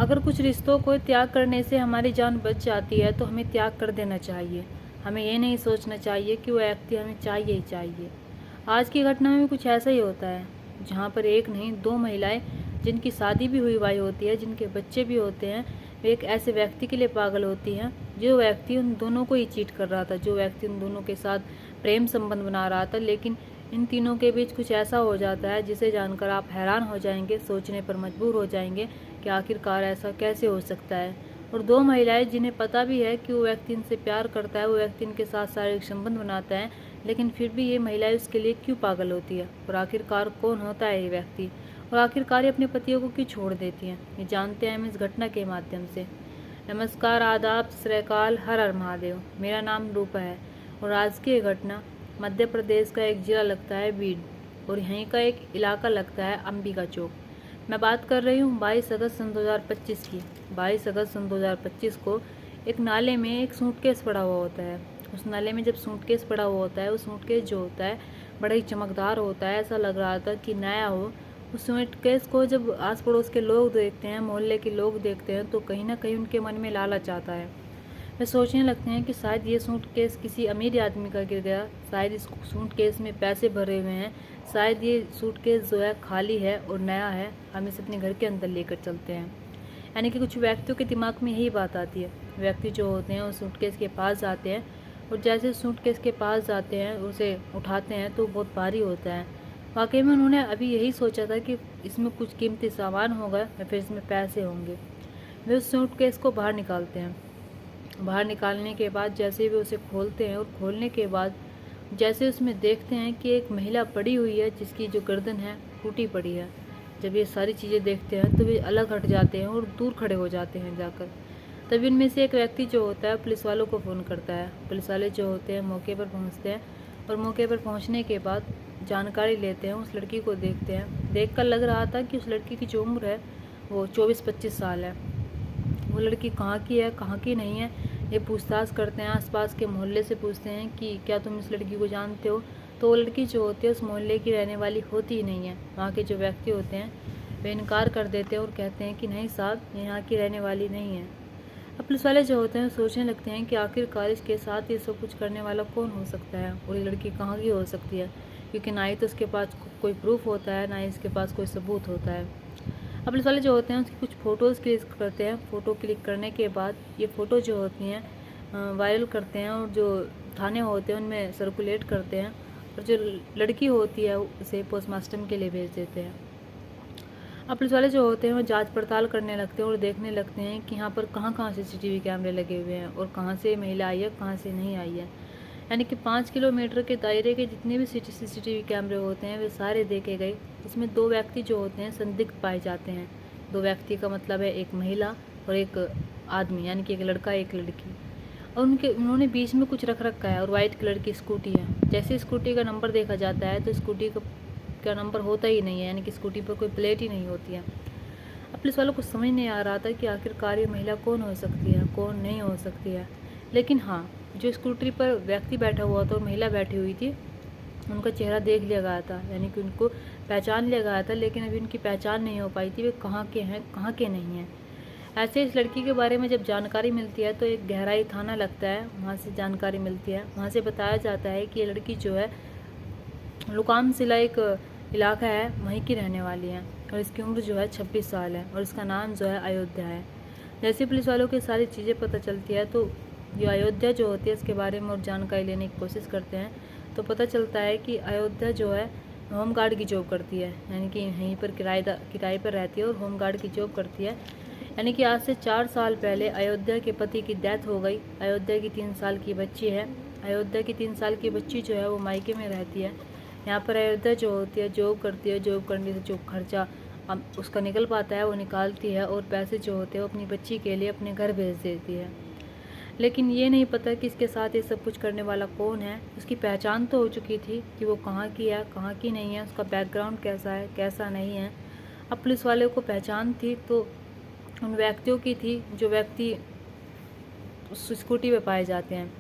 अगर कुछ रिश्तों को त्याग करने से हमारी जान बच जाती है तो हमें त्याग कर देना चाहिए। हमें ये नहीं सोचना चाहिए कि वो व्यक्ति हमें चाहिए ही चाहिए। आज की घटना में भी कुछ ऐसा ही होता है, जहाँ पर एक नहीं दो महिलाएं जिनकी शादी भी हुई भाई होती है, जिनके बच्चे भी होते हैं, वे एक ऐसे व्यक्ति के लिए पागल होती हैं जो व्यक्ति उन दोनों को ही चीट कर रहा था, जो व्यक्ति उन दोनों के साथ प्रेम संबंध बना रहा था। लेकिन इन तीनों के बीच कुछ ऐसा हो जाता है जिसे जानकर आप हैरान हो जाएंगे, सोचने पर मजबूर हो जाएंगे कि आखिरकार ऐसा कैसे हो सकता है। और दो महिलाएं जिन्हें पता भी है कि वो व्यक्ति इनसे प्यार करता है, वो व्यक्ति इनके साथ शारीरिक संबंध बनाता है, लेकिन फिर भी ये महिलाएं उसके लिए क्यों पागल होती है, और आखिरकार कौन होता है ये व्यक्ति, और आखिरकार ये अपने पतियों को क्यों छोड़ देती हैं, ये जानते हैं हम इस घटना के माध्यम से। नमस्कार, आदाब, सत श्री अकाल, हर हर महादेव। मेरा नाम रूपा है और आज की ये घटना मध्य प्रदेश का एक जिला लगता है बीड, और यहीं का एक इलाका लगता है अंबिका चौक। मैं बात कर रही हूँ 22 अगस्त सन 2025 की। 22 अगस्त सन 2025 को एक नाले में एक सूटकेस पड़ा हुआ होता है। उस नाले में जब सूटकेस पड़ा हुआ होता है, वो सूटकेस जो होता है बड़ा ही चमकदार होता है, ऐसा लग रहा था कि नया हो। उस सूटकेस को जब आस पड़ोस के लोग देखते हैं, मोहल्ले के लोग देखते हैं, तो कहीं ना कहीं उनके मन में लालच आता है। वे सोचने लगते हैं कि शायद ये सूटकेस किसी अमीर आदमी का गिर गया, शायद इस सूटकेस में पैसे भरे हुए हैं, शायद ये सूटकेस जो है खाली है और नया है, हम इसे अपने घर के अंदर लेकर चलते हैं। यानी कि कुछ व्यक्तियों के दिमाग में यही बात आती है। व्यक्ति जो होते हैं उस सूटकेस के पास जाते हैं, और जैसे सूटकेस के पास जाते हैं, उसे उठाते हैं तो बहुत भारी होता है। वाकई में उन्होंने अभी यही सोचा था कि इसमें कुछ कीमती सामान होगा या फिर इसमें पैसे होंगे। वे उस सूटकेस को बाहर निकालते हैं। बाहर निकालने के बाद जैसे वे उसे खोलते हैं, और खोलने के बाद जैसे उसमें देखते हैं कि एक महिला पड़ी हुई है जिसकी जो गर्दन है टूटी पड़ी है। जब ये सारी चीज़ें देखते हैं तो वे अलग हट जाते हैं और दूर खड़े हो जाते हैं जाकर। तभी उनमें से एक व्यक्ति जो होता है पुलिस वालों को फ़ोन करता है। पुलिस वाले जो होते हैं मौके पर पहुंचते हैं, और मौके पर पहुंचने के बाद जानकारी लेते हैं, उस लड़की को देखते हैं। देखकर लग रहा था कि उस लड़की की जो उम्र है वो 24-25 साल है। वो लड़की कहाँ की है, कहाँ की नहीं है, ये पूछताछ करते हैं। आसपास के मोहल्ले से पूछते हैं कि क्या तुम इस लड़की को जानते हो। तो वो लड़की जो होती है उस मोहल्ले की रहने वाली होती ही नहीं है। वहाँ के जो व्यक्ति होते हैं वे इनकार कर देते हैं और कहते हैं कि नहीं साहब, ये यहाँ की रहने वाली नहीं है। अब पुलिस वाले जो होते हैं सोचने लगते हैं कि आखिरकार इसके साथ ये सब कुछ करने वाला कौन हो सकता है, और ये लड़की कहाँ की हो सकती है, क्योंकि ना ही तो उसके पास कोई प्रूफ होता है, ना ही इसके पास कोई सबूत होता है। अब पुलिस वाले जो होते हैं उसकी कुछ फ़ोटोज़ क्लिक करते हैं। फ़ोटो क्लिक करने के बाद ये फ़ोटो जो होती हैं वायरल करते हैं, और जो थाने होते हैं उनमें सर्कुलेट करते हैं, और जो लड़की होती है उसे पोस्टमार्टम के लिए भेज देते हैं। अब पुलिस वाले जो होते हैं वो जांच पड़ताल करने लगते हैं और देखने लगते हैं कि यहाँ पर कहाँ कहाँ सीसीटीवी कैमरे लगे हुए हैं, और कहाँ से महिला आई है, कहाँ से नहीं आई है। यानी कि 5 किलोमीटर के दायरे के जितने भी सीसीटीवी कैमरे होते हैं वे सारे देखे गए। इसमें दो व्यक्ति जो होते हैं संदिग्ध पाए जाते हैं। दो व्यक्ति का मतलब है एक महिला और एक आदमी, यानी कि एक लड़का एक लड़की। और उन्होंने बीच में कुछ रख रखा है, और वाइट कलर की स्कूटी है। जैसे स्कूटी का नंबर देखा जाता है तो स्कूटी का नंबर होता ही नहीं है, यानी कि स्कूटी पर कोई प्लेट ही नहीं होती है। अब पुलिस वालों को समझ नहीं आ रहा था कि आखिरकार ये महिला कौन हो सकती है, कौन नहीं हो सकती है। लेकिन हाँ, जो स्कूटरी पर व्यक्ति बैठा हुआ था और महिला बैठी हुई थी, उनका चेहरा देख लिया गया था, यानी कि उनको पहचान लिया गया था। लेकिन अभी उनकी पहचान नहीं हो पाई थी वे कहाँ के हैं, कहाँ के नहीं हैं। ऐसे इस लड़की के बारे में जब जानकारी मिलती है तो एक गहराई थाना लगता है, वहाँ से जानकारी मिलती है। वहाँ से बताया जाता है कि ये लड़की जो है लुकाम सिला एक इलाका है वहीं की रहने वाली है, और इसकी उम्र जो है 26 साल है, और इसका नाम जो है अयोध्या है। जैसे पुलिस वालों की सारी चीज़ें पता चलती है तो ये अयोध्या जो होती है इसके बारे में और जानकारी लेने की कोशिश करते हैं। तो पता चलता है कि अयोध्या जो है होम गार्ड की जॉब करती है, यानी कि यहीं पर किराए पर रहती है और होम गार्ड की जॉब करती है। यानी कि आज से 4 साल पहले अयोध्या के पति की डेथ हो गई। अयोध्या की 3 साल की बच्ची है। अयोध्या की 3 साल की बच्ची जो है वो मायके में रहती है। यहाँ पर अयोध्या जो होती है जॉब करती है, जॉब करने से जो खर्चा उसका निकल पाता है वो निकालती है, और पैसे जो होते हैं वो अपनी बच्ची के लिए अपने घर भेज देती है। लेकिन ये नहीं पता कि इसके साथ ये सब कुछ करने वाला कौन है। उसकी पहचान तो हो चुकी थी कि वो कहाँ की है, कहाँ की नहीं है, उसका बैकग्राउंड कैसा है, कैसा नहीं है। अब पुलिस वाले को पहचान थी तो उन व्यक्तियों की थी जो व्यक्ति उस स्कूटी पे पाए जाते हैं।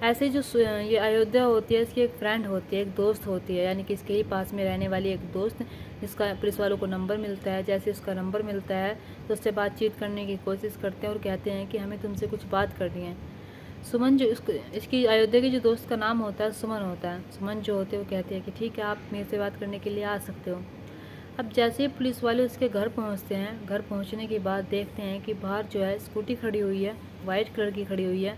ऐसे जो ये अयोध्या होती है, इसकी एक फ्रेंड होती है, एक दोस्त होती है, यानी कि इसके ही पास में रहने वाली एक दोस्त, जिसका पुलिस वालों को नंबर मिलता है। जैसे उसका नंबर मिलता है तो उससे बातचीत करने की कोशिश करते हैं और कहते हैं कि हमें तुमसे कुछ बात करनी है। सुमन जो इसकी अयोध्या की जो दोस्त का नाम होता है सुमन होता है। सुमन जो होते हैं वो कहते हैं कि ठीक है, आप मेरे से बात करने के लिए आ सकते हो। अब जैसे ही पुलिस वाले उसके घर पहुंचते हैं, घर पहुंचने के बाद देखते हैं कि बाहर जो है स्कूटी खड़ी हुई है, वाइट कलर की खड़ी हुई है।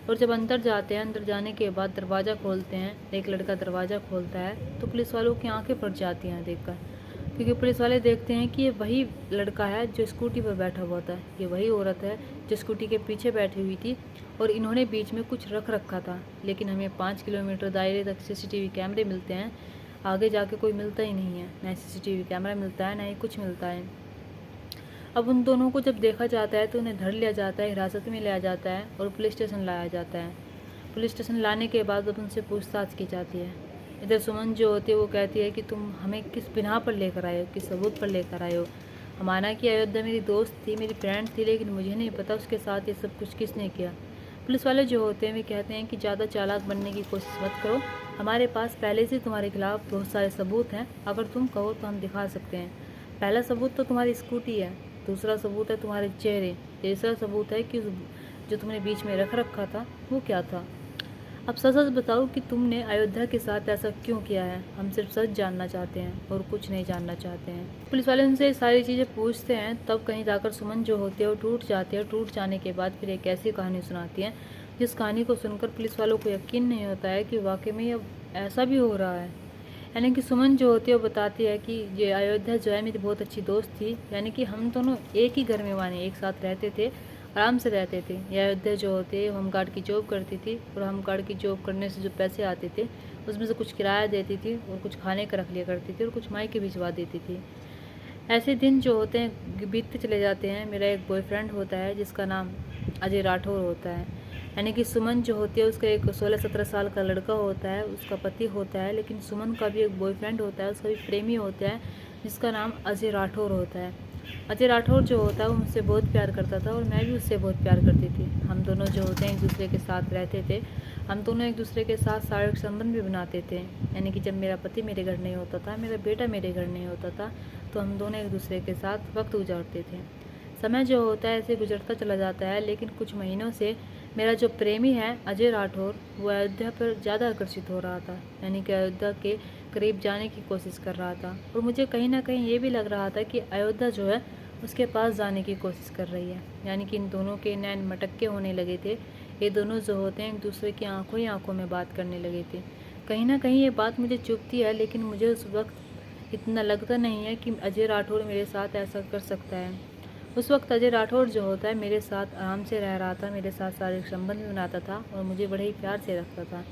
और जब अंदर जाते हैं, अंदर जाने के बाद दरवाज़ा खोलते हैं, एक लड़का दरवाज़ा खोलता है तो पुलिस वालों की आंखें फट जाती हैं देखकर, क्योंकि पुलिस वाले देखते हैं कि ये वही लड़का है जो स्कूटी पर बैठा हुआ था, ये वही औरत है जो स्कूटी के पीछे बैठी हुई थी और इन्होंने बीच में कुछ रख रखा था। लेकिन हमें 5 किलोमीटर दायरे तक सीसीटीवी कैमरे मिलते हैं, आगे जाके कोई मिलता ही नहीं है, ना सीसीटीवी कैमरा मिलता है ना ही कुछ मिलता है। अब उन दोनों को जब देखा जाता है तो उन्हें धर लिया जाता है, हिरासत में लिया जाता है और पुलिस स्टेशन लाया जाता है। पुलिस स्टेशन लाने के बाद अब उनसे पूछताछ की जाती है। इधर सुमन जो होती है वो कहती है कि तुम हमें किस बिना पर लेकर आए हो, किस सबूत पर लेकर आए हो। माना कि अयोध्या मेरी दोस्त थी, मेरी फ्रेंड थी, लेकिन मुझे नहीं पता उसके साथ ये सब कुछ किसने किया। पुलिस वाले जो होते हैं वे कहते हैं कि ज़्यादा चालाक बनने की कोशिश मत करो, हमारे पास पहले से तुम्हारे खिलाफ बहुत सारे सबूत हैं, अगर तुम कहो तो हम दिखा सकते हैं। पहला सबूत तो तुम्हारी स्कूटी है, दूसरा सबूत है तुम्हारे चेहरे, तीसरा सबूत है कि जो तुमने बीच में रख रखा था वो क्या था। अब सच सच बताओ कि तुमने अयोध्या के साथ ऐसा क्यों किया है। हम सिर्फ सच जानना चाहते हैं और कुछ नहीं जानना चाहते हैं। पुलिस वाले उनसे सारी चीज़ें पूछते हैं, तब कहीं जाकर सुमन जो होते हैं वो टूट जाती है। टूट जाने के बाद फिर एक ऐसी कहानी सुनाती है जिस कहानी को सुनकर पुलिस वालों को यकीन नहीं होता है कि वाकई में अब ऐसा भी हो रहा है। यानी कि सुमन जो होती है वो बताती है कि ये अयोध्या जो है मेरी बहुत अच्छी दोस्त थी, यानी कि हम दोनों एक ही घर में माने एक साथ रहते थे, आराम से रहते थे। यह अयोध्या जो होती है होमगार्ड की जॉब करती थी और होमगार्ड की जॉब करने से जो पैसे आते थे उसमें से कुछ किराया देती थी और कुछ खाने का रख लिया करती थी और कुछ मायके भिजवा देती थी। ऐसे दिन जो होते हैं बीतते चले जाते हैं। मेरा एक बॉयफ्रेंड होता है जिसका नाम अजय राठौर होता है। यानी कि सुमन जो होती है उसका एक 16-17 साल का लड़का होता है, उसका पति होता है, लेकिन सुमन का भी एक बॉयफ्रेंड होता है, उसका भी प्रेमी होता है जिसका नाम अजय राठौर होता है। अजय राठौर जो होता है वो मुझसे बहुत प्यार करता था और मैं भी उससे बहुत प्यार करती थी। हम दोनों जो होते हैं एक दूसरे के साथ रहते थे, हम दोनों एक दूसरे के साथ शारीरिक संबंध भी बनाते थे। यानी कि जब मेरा पति मेरे घर नहीं होता था, मेरा बेटा मेरे घर नहीं होता था, तो हम दोनों एक दूसरे के साथ वक्त गुजारते थे। समय जो होता है ऐसे गुजरता चला जाता है, लेकिन कुछ महीनों से मेरा जो प्रेमी है अजय राठौर वो अयोध्या पर ज़्यादा आकर्षित हो रहा था। यानी कि अयोध्या के करीब जाने की कोशिश कर रहा था और मुझे कहीं ना कहीं ये भी लग रहा था कि अयोध्या जो है उसके पास जाने की कोशिश कर रही है। यानी कि इन दोनों के नैन मटक्के होने लगे थे। ये दोनों जो होते हैं एक दूसरे की आंखों ही आंखों में बात करने लगे थे। कहीं ना कहीं ये बात मुझे चुभती है, लेकिन मुझे उस वक्त इतना लगता नहीं है कि अजय राठौर मेरे साथ ऐसा कर सकता है। उस वक्त अजय राठौर जो होता है मेरे साथ आराम से रह रहा था, मेरे साथ शारीरिक संबंध भी बनाता था और मुझे बड़े ही प्यार से रखता था।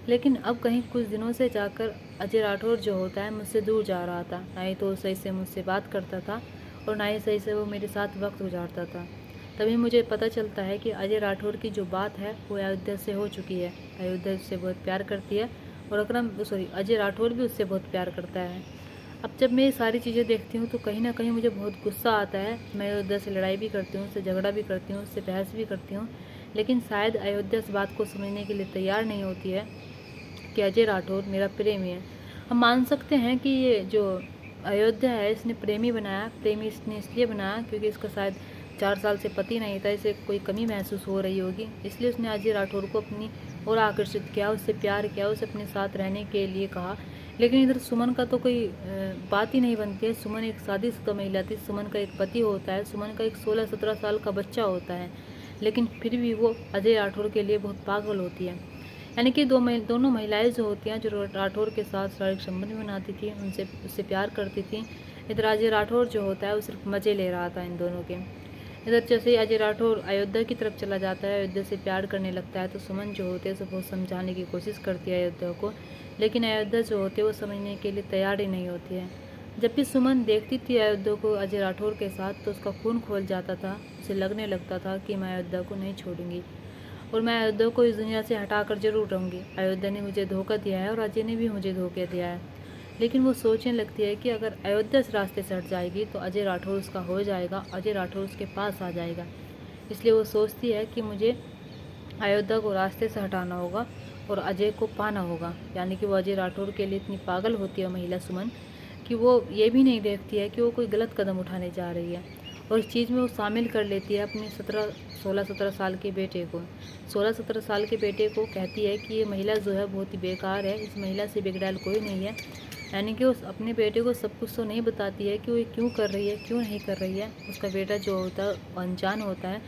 लेकिन अब कहीं कुछ दिनों से जाकर अजय राठौर जो होता है मुझसे दूर जा रहा था। ना ही तो सही से मुझसे बात करता था और ना ही सही से वो मेरे साथ वक्त गुजारता था। तभी मुझे पता चलता है कि अजय राठौर की जो बात है वो अयोध्या से हो चुकी है। अयोध्या उससे बहुत प्यार करती है और अजय राठौर भी उससे बहुत प्यार करता है। अब जब मैं ये सारी चीज़ें देखती हूँ तो कहीं ना कहीं मुझे बहुत गुस्सा आता है। मैं अयोध्या से लड़ाई भी करती हूँ, उससे झगड़ा भी करती हूँ, उससे बहस भी करती हूँ, लेकिन शायद अयोध्या इस बात को समझने के लिए तैयार नहीं होती है कि अजय राठौर मेरा प्रेमी है। हम मान सकते हैं कि ये जो अयोध्या है इसने प्रेमी बनाया, प्रेमी इसने इसलिए बनाया क्योंकि इसका शायद 4 साल से पति नहीं था, इसे कोई कमी महसूस हो रही होगी, इसलिए उसने अजय राठौर को अपनी ओर आकर्षित किया, उससे प्यार किया, उसे अपने साथ रहने के लिए कहा। लेकिन इधर सुमन का तो कोई बात ही नहीं बनती है। सुमन एक शादीशुदा महिला थी, सुमन का एक पति होता है, सुमन का एक 16-17 साल का बच्चा होता है, लेकिन फिर भी वो अजय राठौर के लिए बहुत पागल होती है। यानी कि दोनों महिलाएं जो होती हैं जो राठौर के साथ शारीरिक संबंध बनाती थी, उससे प्यार करती थी। इधर अजय राठौर जो होता है वो सिर्फ मज़े ले रहा था इन दोनों के। इधर जैसे ही अजय राठौर अयोध्या की तरफ चला जाता है, अयोध्या से प्यार करने लगता है, तो सुमन जो होते हैं उसे बहुत समझाने की कोशिश करती है अयोध्या को, लेकिन अयोध्या जो होती है वो समझने के लिए तैयार ही नहीं होती है। जब भी सुमन देखती थी अयोध्या को अजय राठौर के साथ तो उसका खून खोल जाता था, उसे लगने लगता था कि मैं अयोध्या को नहीं छोड़ूंगी और मैं अयोध्या को इस दुनिया से हटाकर जरूर रहूँगी। अयोध्या ने मुझे धोखा दिया है और अजय ने भी मुझे धोखा दिया है, लेकिन वो सोचने लगती है कि अगर अयोध्या इस रास्ते से हट जाएगी तो अजय राठौर उसका हो जाएगा, अजय राठौर उसके पास आ जाएगा। इसलिए वो सोचती है कि मुझे अयोध्या को रास्ते से हटाना होगा और अजय को पाना होगा। यानी कि वो अजय राठौर के लिए इतनी पागल होती है महिला सुमन कि वो ये भी नहीं देखती है कि वो कोई गलत कदम उठाने जा रही है, और इस चीज़ में वो शामिल कर लेती है अपने 16-17 साल के बेटे को। 16-17 साल के बेटे को कहती है कि ये महिला जो है बहुत ही बेकार है, इस महिला से बिगड़ैल कोई नहीं है। यानी कि उस अपने बेटे को सब कुछ तो नहीं बताती है कि वो ये क्यों कर रही है, क्यों नहीं कर रही है। उसका बेटा जो होता है वो अनजान होता है,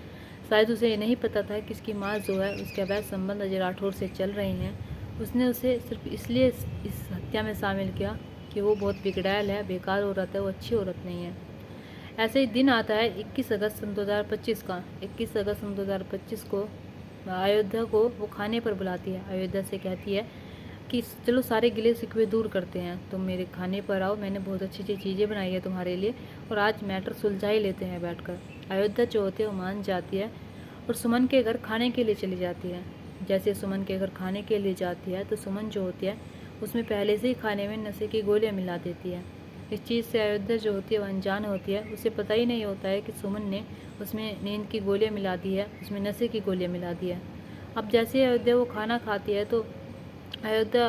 शायद उसे ये नहीं पता था कि इसकी माँ जो है उसके अवैध संबंध अजय राठौर से चल रही हैं। उसने उसे सिर्फ इसलिए इस हत्या में शामिल किया कि वो बहुत बिगड़ैल है, बेकार औरत है, वो अच्छी औरत नहीं है। ऐसे ही दिन आता है 21 अगस्त सन 2025 का। 21 अगस्त सन 2025 को अयोध्या को वो खाने पर बुलाती है। अयोध्या से कहती है कि चलो सारे गिले शिकवे दूर करते हैं, तुम मेरे खाने पर आओ, मैंने बहुत अच्छी अच्छी चीज़ें बनाई है तुम्हारे लिए, और आज मैटर सुलझा ही लेते हैं बैठकर। अयोध्या जो होती है वो मान जाती है और सुमन के घर खाने के लिए चली जाती है। जैसे सुमन के घर खाने के लिए जाती है तो सुमन जो होती है उसमें पहले से ही खाने में नशे की गोलियां मिला देती है। इस चीज़ से अयोध्या जो होती है वो अनजान होती है, उसे पता ही नहीं होता है कि सुमन ने उसमें नींद की गोलियां मिला दी है, उसमें नशे की गोलियां मिला दी है। अब जैसे अयोध्या वो खाना खाती है तो अयोध्या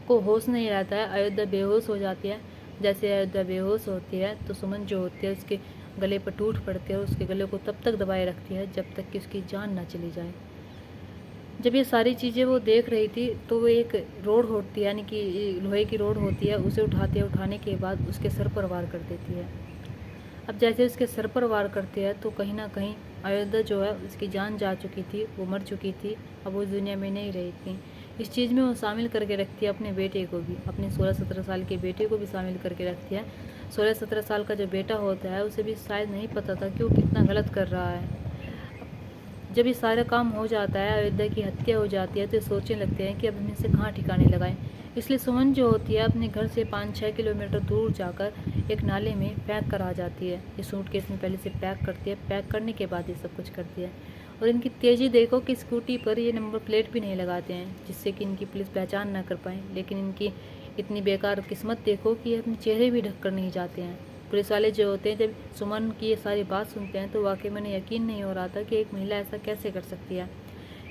को होश नहीं रहता है, अयोध्या बेहोश हो जाती है। जैसे अयोध्या बेहोश होती है तो सुमन जो होती है उसके गले पर टूट पड़ती है और उसके गले को तब तक दबाए रखती है जब तक कि उसकी जान ना चली जाए। जब ये सारी चीज़ें वो देख रही थी तो वो एक रोड होती है, यानी कि लोहे की रोड होती है, उसे उठाती है। उठाने के बाद उसके सर पर वार कर देती है। अब जैसे उसके सर पर वार करती है तो कहीं ना कहीं अयोध्या जो है उसकी जान जा चुकी थी, वो मर चुकी थी, अब वो दुनिया में नहीं रही थी। इस चीज़ में वो शामिल करके रखती है अपने बेटे को भी, अपने 16-17 साल के बेटे को भी शामिल करके रखती है। 16-17 साल का जो बेटा होता है उसे भी शायद नहीं पता था कि वो कितना गलत कर रहा है। जब ये सारा काम हो जाता है, अयोध्या की हत्या हो जाती है, तो सोचने लगते हैं कि अब हम इसे कहाँ ठिकाने लगाएं। इसलिए सुमन जो होती है अपने घर से 5-6 किलोमीटर दूर जाकर एक नाले में पैक करा जाती है। ये सूटकेस में पहले से पैक करती है, पैक करने के बाद ये सब कुछ करती है। और इनकी तेज़ी देखो कि स्कूटी पर ये नंबर प्लेट भी नहीं लगाते हैं जिससे कि इनकी पुलिस पहचान ना कर पाए, लेकिन इनकी इतनी बेकार किस्मत देखो कि अपने चेहरे भी ढक कर नहीं जाते हैं। पुलिस वाले जो होते हैं जब सुमन की ये सारी बात सुनते हैं तो वाकई में यकीन नहीं हो रहा था कि एक महिला ऐसा कैसे कर सकती है।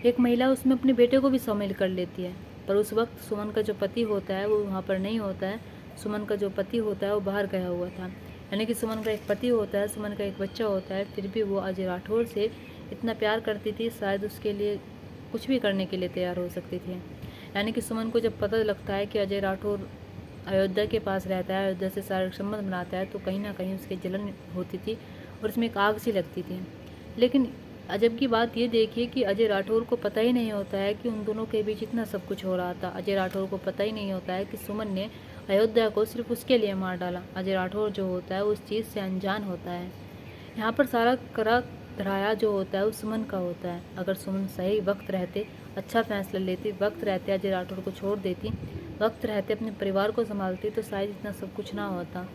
एक महिला उसमें अपने बेटे को भी शामिल कर लेती है, पर उस वक्त सुमन का जो पति होता है वो वहाँ पर नहीं होता है। सुमन का जो पति होता है वो बाहर गया हुआ था। यानी कि सुमन का एक पति होता है, सुमन का एक बच्चा होता है, फिर भी वो अजय राठौर से इतना प्यार करती थी, शायद उसके लिए कुछ भी करने के लिए तैयार हो सकती थी। यानी कि सुमन को जब पता लगता है कि अजय राठौर अयोध्या के पास रहता है, अयोध्या से शारीरिक संबंध बनाता है, तो कहीं ना कहीं उसकी जलन होती थी और उसमें एक आग सी लगती थी। लेकिन अजब की बात ये देखिए कि अजय राठौर को पता ही नहीं होता है कि उन दोनों के बीच इतना सब कुछ हो रहा था। अजय राठौर को पता ही नहीं होता है कि सुमन ने अयोध्या को सिर्फ उसके लिए मार डाला। अजय राठौर जो होता है उस चीज़ से अनजान होता है। यहाँ पर सारा करा धराया जो होता है वो सुमन का होता है। अगर सुमन सही वक्त रहते अच्छा फैसला लेती, वक्त रहते अजय राठौर को छोड़ देती, वक्त रहते अपने परिवार को संभालती, तो शायद इतना सब कुछ ना होता।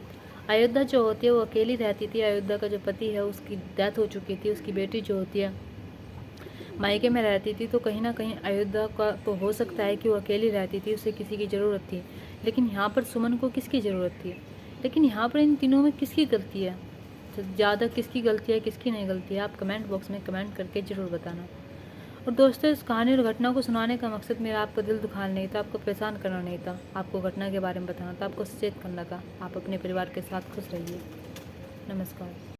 अयोध्या जो होती है वो अकेली रहती थी। अयोध्या का जो पति है उसकी डेथ हो चुकी थी। उसकी बेटी जो होती है मायके में रहती थी, तो कहीं ना कहीं अयोध्या का तो हो सकता है कि वो अकेली रहती थी, उसे किसी की ज़रूरत थी। लेकिन यहाँ पर सुमन को किसकी ज़रूरत थी? लेकिन यहाँ पर इन तीनों में किसकी गलती है? तो ज़्यादा किसकी गलती है, किसकी नहीं गलती है, आप कमेंट बॉक्स में कमेंट करके ज़रूर बताना। और दोस्तों, इस कहानी और घटना को सुनाने का मकसद मेरा आपका दिल दुखाना नहीं था, आपको परेशान करना नहीं था, आपको घटना के बारे में बताना था, आपको सचेत करना था। आप अपने परिवार के साथ खुश रहिए। नमस्कार।